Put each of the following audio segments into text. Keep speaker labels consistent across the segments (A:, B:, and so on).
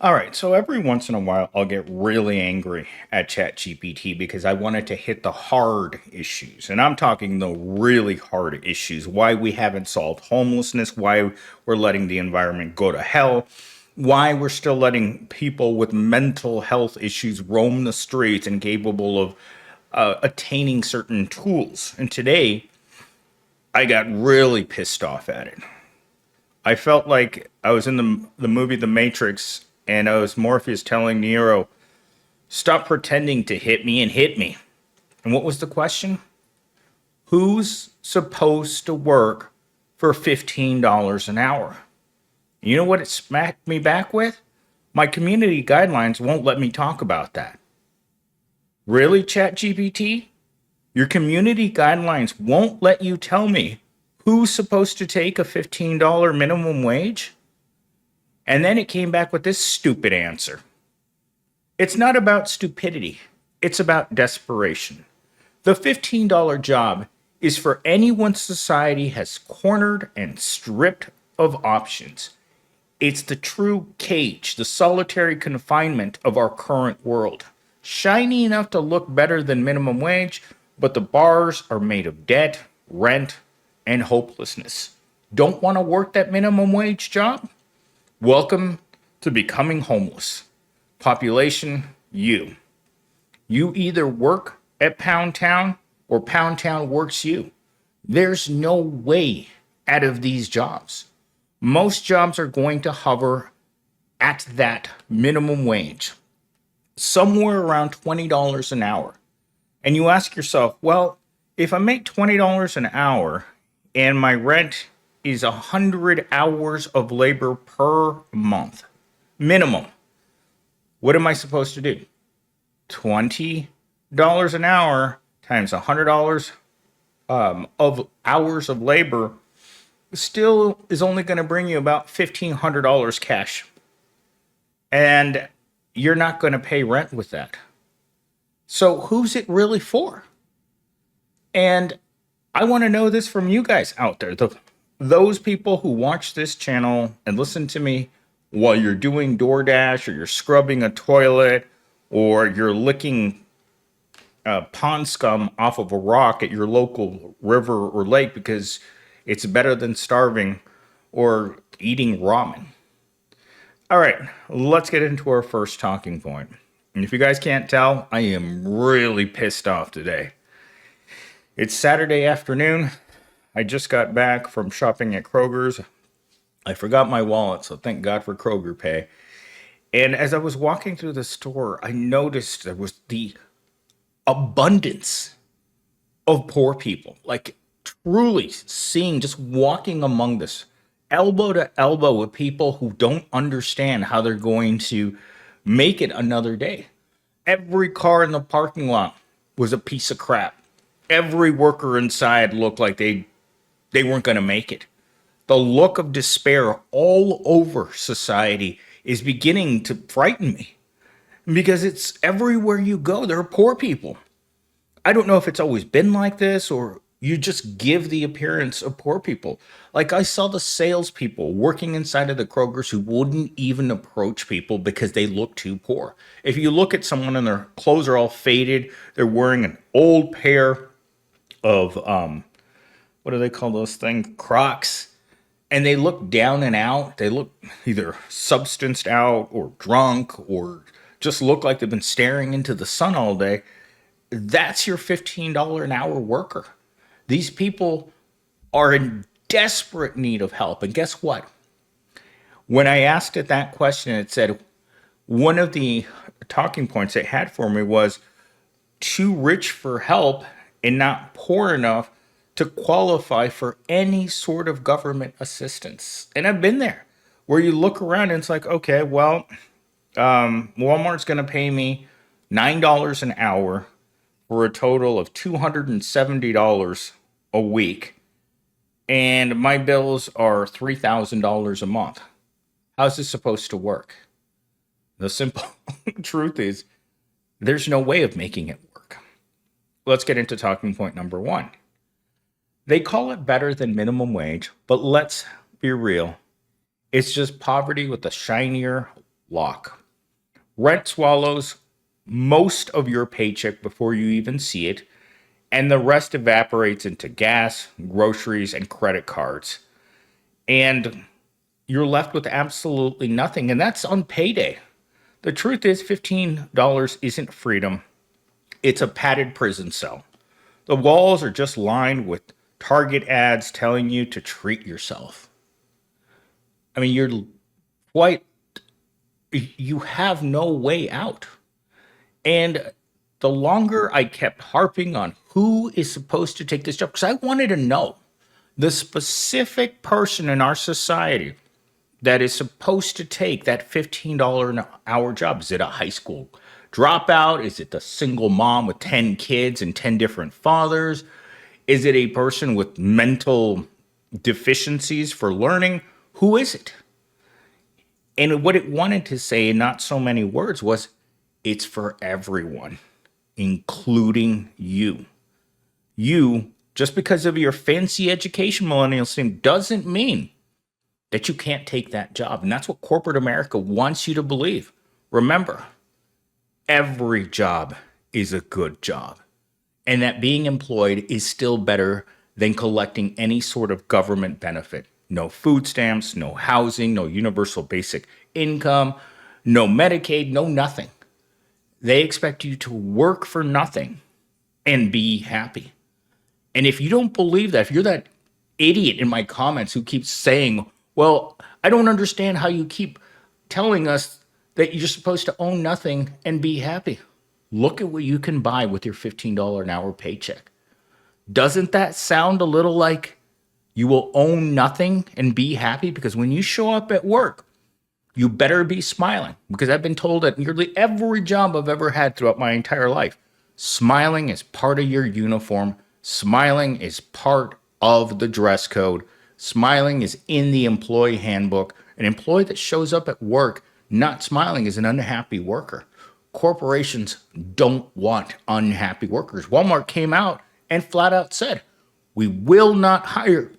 A: All right, so every once in a while, I'll get really angry at ChatGPT because I want it to hit the hard issues. And I'm talking the really hard issues, why we haven't solved homelessness, why we're letting the environment go to hell, why we're still letting people with mental health issues roam the streets and capable of attaining certain tools. And today, I got really pissed off at it. I felt like I was in the movie The Matrix, and I was Morpheus telling Neo, "Stop pretending to hit me and hit me." And what was the question? Who's supposed to work for $15 an hour? You know what it smacked me back with? My community guidelines won't let me talk about that. Really, ChatGPT? Your community guidelines won't let you tell me who's supposed to take a $15 minimum wage? And then it came back with this stupid answer. It's not about stupidity, it's about desperation. The $15 job is for anyone society has cornered and stripped of options. It's the true cage, the solitary confinement of our current world. Shiny enough to look better than minimum wage, but the bars are made of debt, rent, and hopelessness. Don't want to work that minimum wage job? Welcome to becoming homeless. Population, you. You either work at Pound Town or Pound Town works you. There's no way out of these jobs. Most jobs are going to hover at that minimum wage, somewhere around $20 an hour. And you ask yourself, well, if I make $20 an hour and my rent is 100 hours of labor per month, minimum, what am I supposed to do? $20 an hour times $100 of hours of labor still is only going to bring you about $1,500 cash. And you're not going to pay rent with that. So who's it really for? And I want to know this from you guys out there. Those people who watch this channel and listen to me while you're doing DoorDash or you're scrubbing a toilet or you're licking pond scum off of a rock at your local river or lake because it's better than starving or eating ramen. All right, let's get into our first talking point. And if you guys can't tell, I am really pissed off today. It's Saturday afternoon. I just got back from shopping at Kroger's. I forgot my wallet, so thank God for Kroger Pay. And as I was walking through the store, I noticed there was the abundance of poor people, like truly seeing, just walking among this, elbow to elbow with people who don't understand how they're going to make it another day. Every car in the parking lot was a piece of crap. Every worker inside looked like they weren't going to make it. The look of despair all over society is beginning to frighten me because it's everywhere you go. There are poor people. I don't know if it's always been like this or you just give the appearance of poor people. Like I saw the salespeople working inside of the Krogers who wouldn't even approach people because they look too poor. If you look at someone and their clothes are all faded, they're wearing an old pair of, what do they call those things? Crocs. And they look down and out. They look either substanced out or drunk or just look like they've been staring into the sun all day. That's your $15 an hour worker. These people are in desperate need of help. And guess what? When I asked it that question, it said one of the talking points it had for me was too rich for help and not poor enough to qualify for any sort of government assistance. And I've been there where you look around and it's like, okay, well, Walmart's going to pay me $9 an hour for a total of $270 a week. And my bills are $3,000 a month. How's this supposed to work? The simple truth is there's no way of making it work. Let's get into talking point number one. They call it better than minimum wage, but let's be real. It's just poverty with a shinier lock. Rent swallows most of your paycheck before you even see it, and the rest evaporates into gas, groceries, and credit cards. And you're left with absolutely nothing, and that's on payday. The truth is, $15 isn't freedom, it's a padded prison cell. The walls are just lined with Target ads telling you to treat yourself. I mean, you have no way out. And the longer I kept harping on who is supposed to take this job, because I wanted to know the specific person in our society that is supposed to take that $15 an hour job. Is it a high school dropout? Is it the single mom with 10 kids and 10 different fathers? Is it a person with mental deficiencies for learning? Who is it? And what it wanted to say in not so many words was it's for everyone, including you. You, just because of your fancy education, MillennialSteam, doesn't mean that you can't take that job. And that's what corporate America wants you to believe. Remember, every job is a good job, and that being employed is still better than collecting any sort of government benefit. No food stamps, no housing, no universal basic income, no Medicaid, no nothing. They expect you to work for nothing and be happy. And if you don't believe that, if you're that idiot in my comments who keeps saying, well, I don't understand how you keep telling us that you're supposed to own nothing and be happy. Look at what you can buy with your $15 an hour paycheck. Doesn't that sound a little like you will own nothing and be happy? Because when you show up at work, you better be smiling. Because I've been told at nearly every job I've ever had throughout my entire life, smiling is part of your uniform. Smiling is part of the dress code. Smiling is in the employee handbook. An employee that shows up at work not smiling is an unhappy worker. Corporations don't want unhappy workers. Walmart came out and flat out said, we will not hire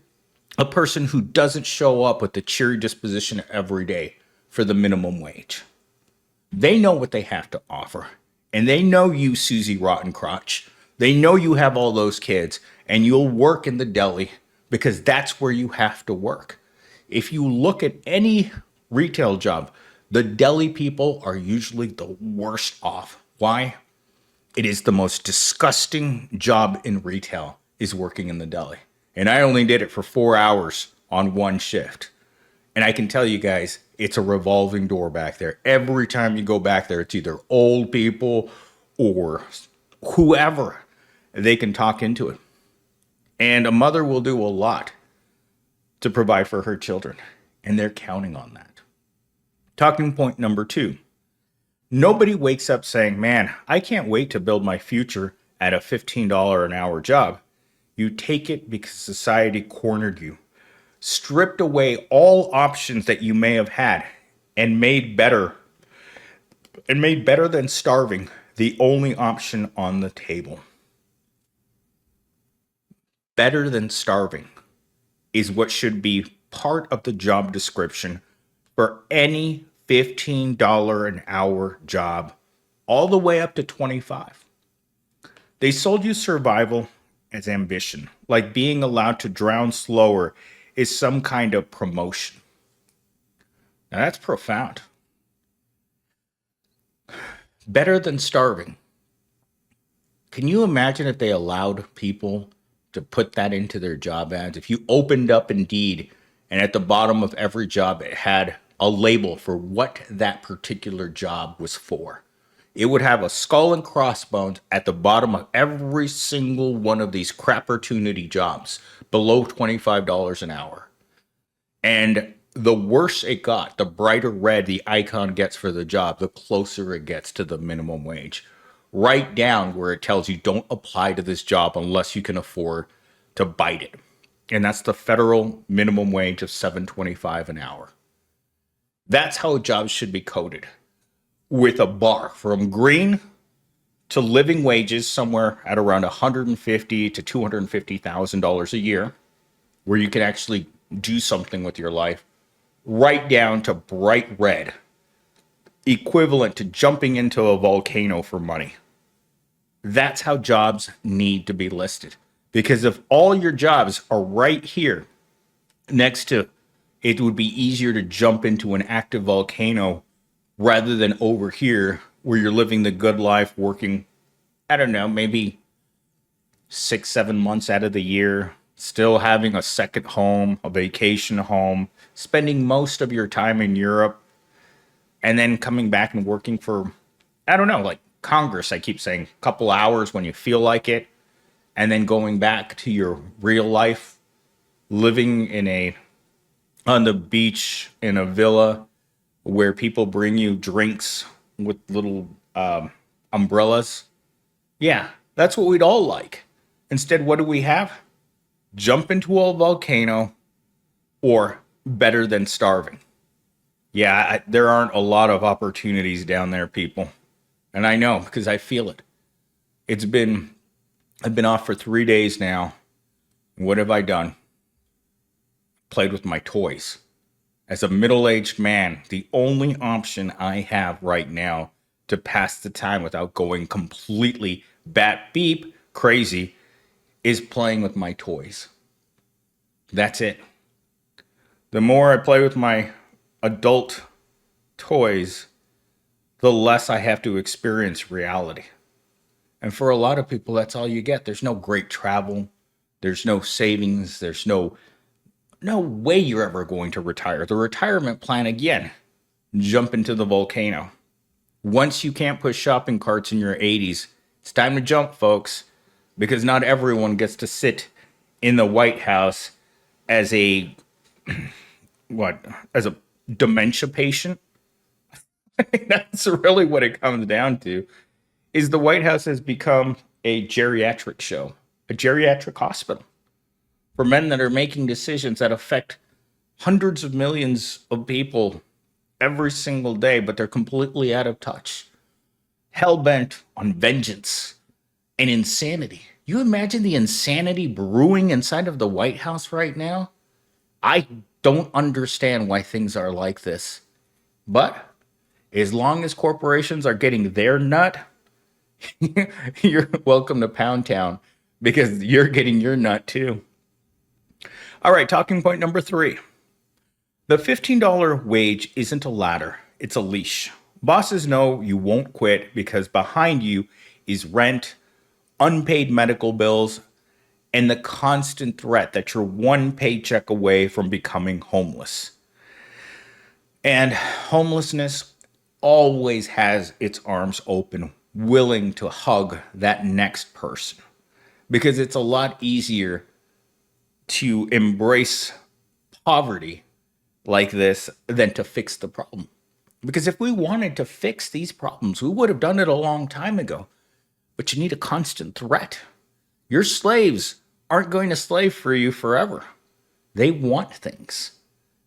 A: a person who doesn't show up with the cheery disposition every day for the minimum wage. They know what they have to offer. And they know you, Susie Rottencrotch. They know you have all those kids and you'll work in the deli because that's where you have to work. If you look at any retail job, the deli people are usually the worst off. Why? It is the most disgusting job in retail is working in the deli. And I only did it for 4 hours on one shift. And I can tell you guys, it's a revolving door back there. Every time you go back there, it's either old people or whoever they can talk into it. And a mother will do a lot to provide for her children. And they're counting on that. Talking point number 2. Nobody wakes up saying, man, I can't wait to build my future at a $15 an hour job. You take it because society cornered you, stripped away all options that you may have had, and made better than starving the only option on the table. Better than starving is what should be part of the job description for any $15 an hour job, all the way up to 25. They sold you survival as ambition, like being allowed to drown slower is some kind of promotion. Now that's profound. Better than starving. Can you imagine if they allowed people to put that into their job ads? If you opened up Indeed and at the bottom of every job it had a label for what that particular job was for. It would have a skull and crossbones at the bottom of every single one of these crappertunity jobs below $25 an hour. And the worse it got, the brighter red the icon gets for the job, the closer it gets to the minimum wage. Right down where it tells you don't apply to this job unless you can afford to bite it. And that's the federal minimum wage of $7.25 an hour. That's how jobs should be coded, with a bar from green to living wages somewhere at around $150,000 to $250,000 a year, where you can actually do something with your life, right down to bright red equivalent to jumping into a volcano for money. That's how jobs need to be listed. Because if all your jobs are right here next to, it would be easier to jump into an active volcano rather than over here where you're living the good life, working, I don't know, maybe 6, 7 months out of the year, still having a second home, a vacation home, spending most of your time in Europe, and then coming back and working for, I don't know, like Congress, I keep saying, a couple hours when you feel like it, and then going back to your real life, living in on the beach in a villa where people bring you drinks with little umbrellas. Yeah, that's what we'd all like. Instead, what do we have? Jump into a volcano or better than starving. Yeah, there aren't a lot of opportunities down there, people. And I know because I feel it. I've been off for 3 days now. What have I done? Played with my toys. As a middle-aged man, the only option I have right now to pass the time without going completely bat beep crazy is playing with my toys. That's it. The more I play with my adult toys, the less I have to experience reality. And for a lot of people, that's all you get. There's no great travel. There's no savings. There's no way you're ever going to retire. The retirement plan, again, jump into the volcano. Once you can't push shopping carts in your 80s, it's time to jump, folks, because not everyone gets to sit in the White House as a as a dementia patient. That's really what it comes down to. Is the White House has become a geriatric show, a geriatric hospital for men that are making decisions that affect hundreds of millions of people every single day, but they're completely out of touch, hell bent on vengeance and insanity. You imagine the insanity brewing inside of the White House right now? I don't understand why things are like this. But as long as corporations are getting their nut, you're welcome to Pound Town because you're getting your nut too. All right, talking point number 3. The $15 wage isn't a ladder, it's a leash. Bosses know you won't quit because behind you is rent, unpaid medical bills, and the constant threat that you're one paycheck away from becoming homeless. And homelessness always has its arms open, willing to hug that next person because it's a lot easier to embrace poverty like this than to fix the problem. Because if we wanted to fix these problems, we would have done it a long time ago. But you need a constant threat. Your slaves aren't going to slave for you forever. They want things.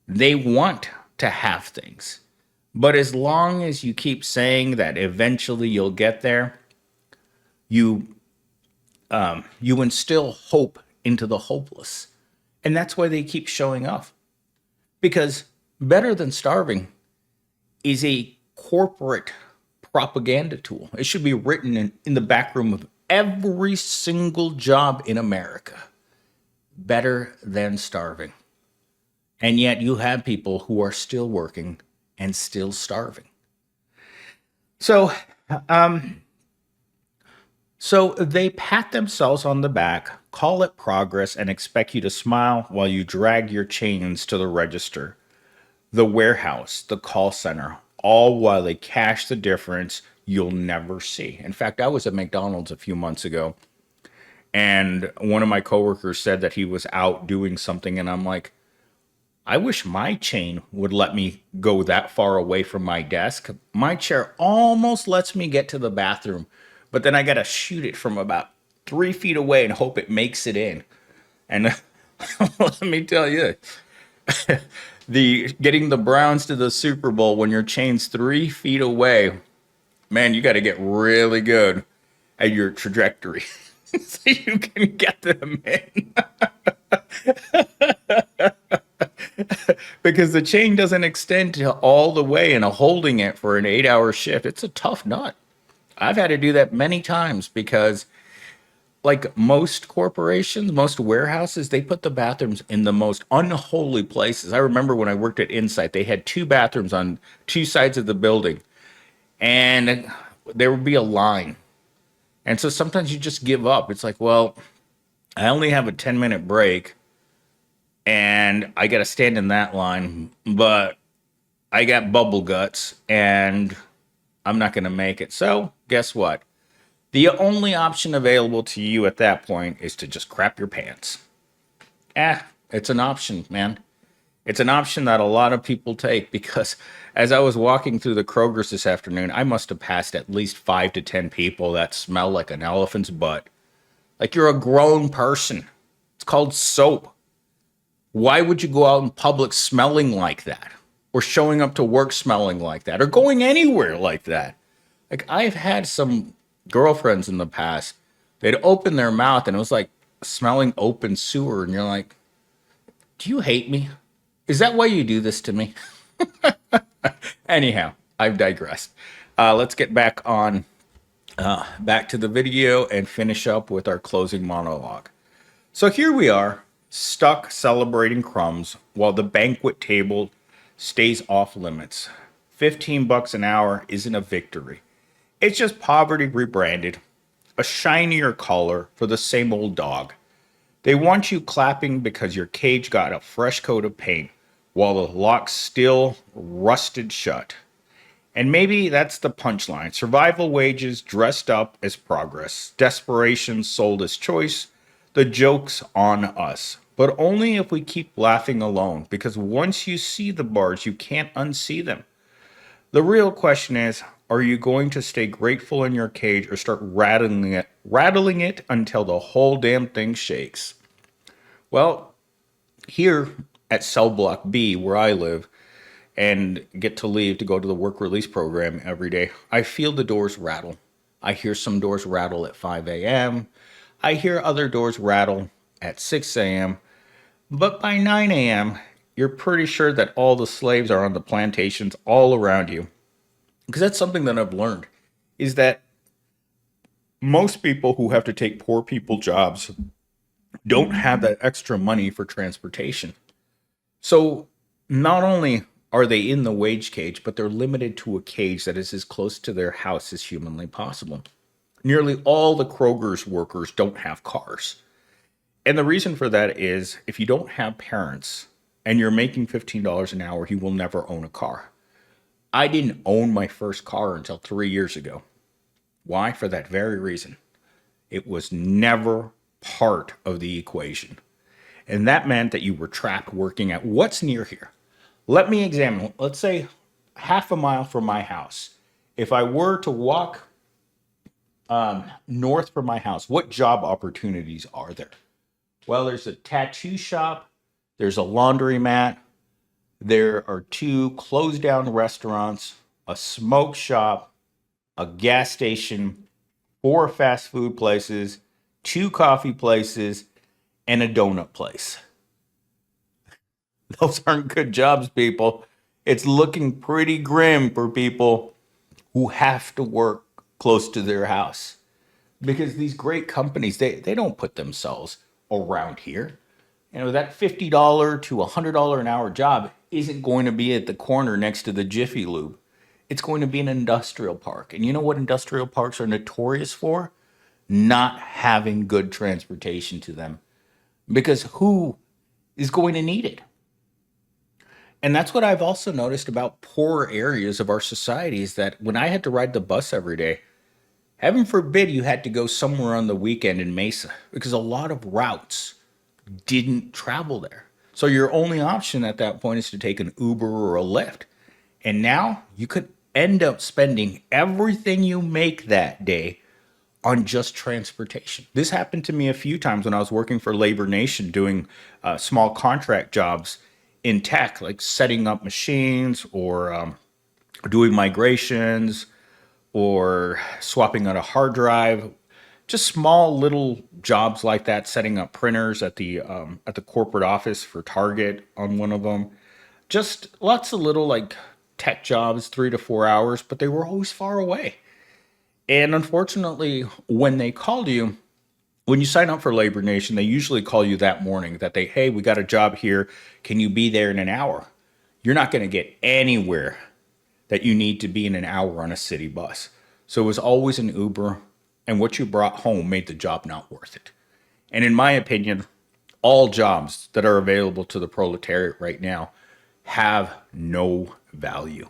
A: They want to have things. But as long as you keep saying that eventually you'll get there, you instill hope into the hopeless. And that's why they keep showing up. Because better than starving is a corporate propaganda tool. It should be written in the back room of every single job in America. Better than starving. And yet you have people who are still working and still starving. So they pat themselves on the back, call it progress, and expect you to smile while you drag your chains to the register, the warehouse, the call center, all while they cash the difference you'll never see. In fact, I was at McDonald's a few months ago, and one of my coworkers said that he was out doing something, and I'm like, I wish my chain would let me go that far away from my desk. My chair almost lets me get to the bathroom, but then I got to shoot it from about 3 feet away and hope it makes it in. And let me tell you, the getting the Browns to the Super Bowl when your chain's 3 feet away, man, you got to get really good at your trajectory so you can get them in. because the chain doesn't extend to all the way and holding it for an 8 hour shift. It's a tough nut. I've had to do that many times because, like most corporations, most warehouses, they put the bathrooms in the most unholy places. I remember when I worked at Insight, they had two bathrooms on two sides of the building, and there would be a line. And so sometimes you just give up. It's like, well, I only have a 10-minute break and I got to stand in that line, but I got bubble guts and I'm not going to make it. So, guess what? The only option available to you at that point is to just crap your pants. It's an option, man. It's an option that a lot of people take because as I was walking through the Kroger's this afternoon, I must have passed at least 5 to 10 people that smell like an elephant's butt. Like you're a grown person. It's called soap. Why would you go out in public smelling like that? Or showing up to work smelling like that? Or going anywhere like that? Like I've had some girlfriends in the past, they'd open their mouth and it was like smelling open sewer. And you're like, do you hate me? Is that why you do this to me? Anyhow, I've digressed. Let's get back to the video and finish up with our closing monologue. So here we are, stuck celebrating crumbs while the banquet table stays off limits. $15 an hour isn't a victory. It's just poverty rebranded, a shinier collar for the same old dog. They want you clapping because your cage got a fresh coat of paint while the lock's still rusted shut. And maybe that's the punchline. Survival wages dressed up as progress. Desperation sold as choice. The joke's on us. But only if we keep laughing alone, because once you see the bars, you can't unsee them. The real question is, are you going to stay grateful in your cage or start rattling it until the whole damn thing shakes? Well, here at Cell Block B, where I live, and get to leave to go to the work release program every day, I feel the doors rattle. I hear some doors rattle at 5 a.m. I hear other doors rattle at 6 a.m. But by 9 a.m., you're pretty sure that all the slaves are on the plantations all around you. Because that's something that I've learned, is that most people who have to take poor people jobs don't have that extra money for transportation. So not only are they in the wage cage, but they're limited to a cage that is as close to their house as humanly possible. Nearly all the Kroger's workers don't have cars. And the reason for that is if you don't have parents and you're making $15 an hour, you will never own a car. I didn't own my first car until 3 years ago. Why? For that very reason. It was never part of the equation. And that meant that you were trapped working at what's near here. Let me examine, let's say half a mile from my house. If I were to walk north from my house, what job opportunities are there? Well, there's a tattoo shop, there's a laundromat, there are 2 closed down restaurants, a smoke shop, a gas station, 4 fast food places, 2 coffee places, and a donut place. Those aren't good jobs, people. It's looking pretty grim for people who have to work close to their house. Because these great companies, they don't put themselves around here. You know, that $50 to $100 an hour job isn't going to be at the corner next to the Jiffy Lube. It's going to be an industrial park. And you know what industrial parks are notorious for? Not having good transportation to them. Because who is going to need it? And that's what I've also noticed about poorer areas of our society is that when I had to ride the bus every day, heaven forbid you had to go somewhere on the weekend in Mesa because a lot of routes didn't travel there. So your only option at that point is to take an Uber or a Lyft. And now you could end up spending everything you make that day on just transportation. This happened to me a few times when I was working for Labor Nation doing small contract jobs in tech, like setting up machines or doing migrations or swapping out a hard drive. just small little jobs like that, setting up printers at the corporate office for Target on one of them. Just lots of little like tech jobs, 3 to 4 hours, but they were always far away. And unfortunately, when they called you, when you sign up for Labor Nation, they usually call you that morning that hey, we got a job here. Can you be there in an hour? You're not going to get anywhere that you need to be in an hour on a city bus. So it was always an Uber, and what you brought home made the job not worth it. And in my opinion, all jobs that are available to the proletariat right now have no value.